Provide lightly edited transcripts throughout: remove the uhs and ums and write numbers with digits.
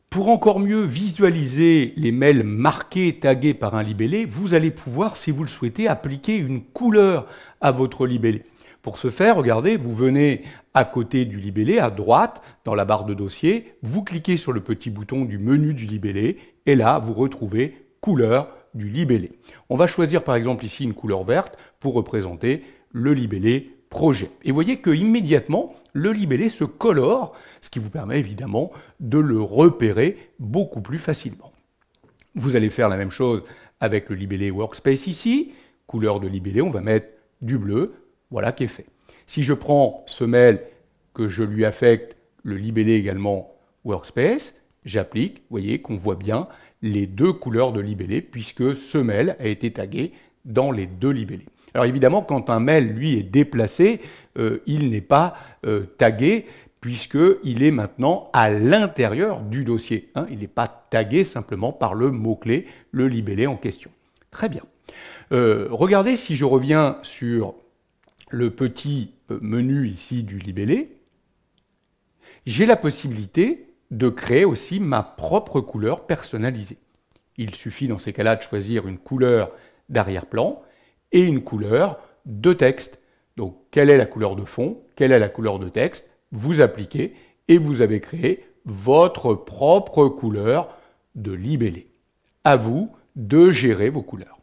Pour encore mieux visualiser les mails marqués, tagués par un libellé, vous allez pouvoir, si vous le souhaitez, appliquer une couleur à votre libellé. Pour ce faire, regardez, vous venez à côté du libellé, à droite, dans la barre de dossier, vous cliquez sur le petit bouton du menu du libellé, et là, vous retrouvez couleur du libellé. On va choisir par exemple ici une couleur verte pour représenter le libellé projet. Et vous voyez que immédiatement, le libellé se colore, ce qui vous permet évidemment de le repérer beaucoup plus facilement. Vous allez faire la même chose avec le libellé Workspace ici. Couleur de libellé, on va mettre du bleu. Voilà qui est fait. Si je prends ce mail, que je lui affecte le libellé également Workspace, j'applique, vous voyez qu'on voit bien les deux couleurs de libellé, puisque ce mail a été tagué dans les deux libellés. Alors évidemment, quand un mail, lui, est déplacé, il n'est pas tagué, puisqu'il est maintenant à l'intérieur du dossier. Hein. Il n'est pas tagué simplement par le mot-clé, le libellé en question. Très bien. Regardez, si je reviens sur le petit menu ici du libellé, j'ai la possibilité de créer aussi ma propre couleur personnalisée. Il suffit dans ces cas-là de choisir une couleur d'arrière-plan et une couleur de texte. Donc, quelle est la couleur de fond? Quelle est la couleur de texte? Vous appliquez et vous avez créé votre propre couleur de libellé. À vous de gérer vos couleurs.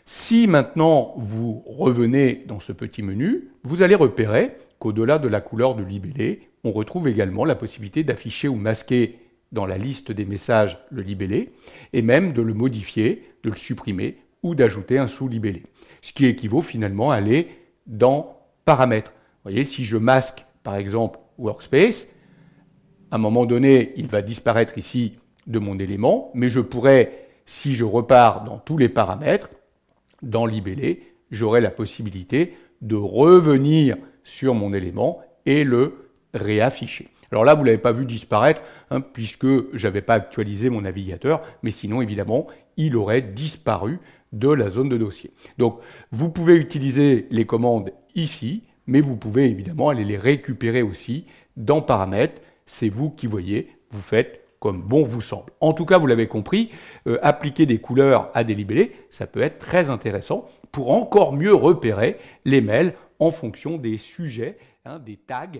Si maintenant vous revenez dans ce petit menu, vous allez repérer qu'au-delà de la couleur de libellé, on retrouve également la possibilité d'afficher ou masquer dans la liste des messages le libellé, et même de le modifier, de le supprimer ou d'ajouter un sous-libellé. Ce qui équivaut finalement à aller dans Paramètres. Vous voyez, si je masque par exemple Workspace, à un moment donné, il va disparaître ici de mon élément, mais je pourrais, si je repars dans tous les paramètres, dans libellé, j'aurai la possibilité de revenir sur mon élément et le réafficher. Alors là, vous ne l'avez pas vu disparaître, hein, puisque je n'avais pas actualisé mon navigateur, mais sinon, évidemment, il aurait disparu de la zone de dossier. Donc, vous pouvez utiliser les commandes ici, mais vous pouvez évidemment aller les récupérer aussi dans Paramètres. C'est vous qui voyez, vous faites comme bon vous semble. En tout cas, vous l'avez compris, appliquer des couleurs à des libellés, ça peut être très intéressant pour encore mieux repérer les mails en fonction des sujets, hein, des tags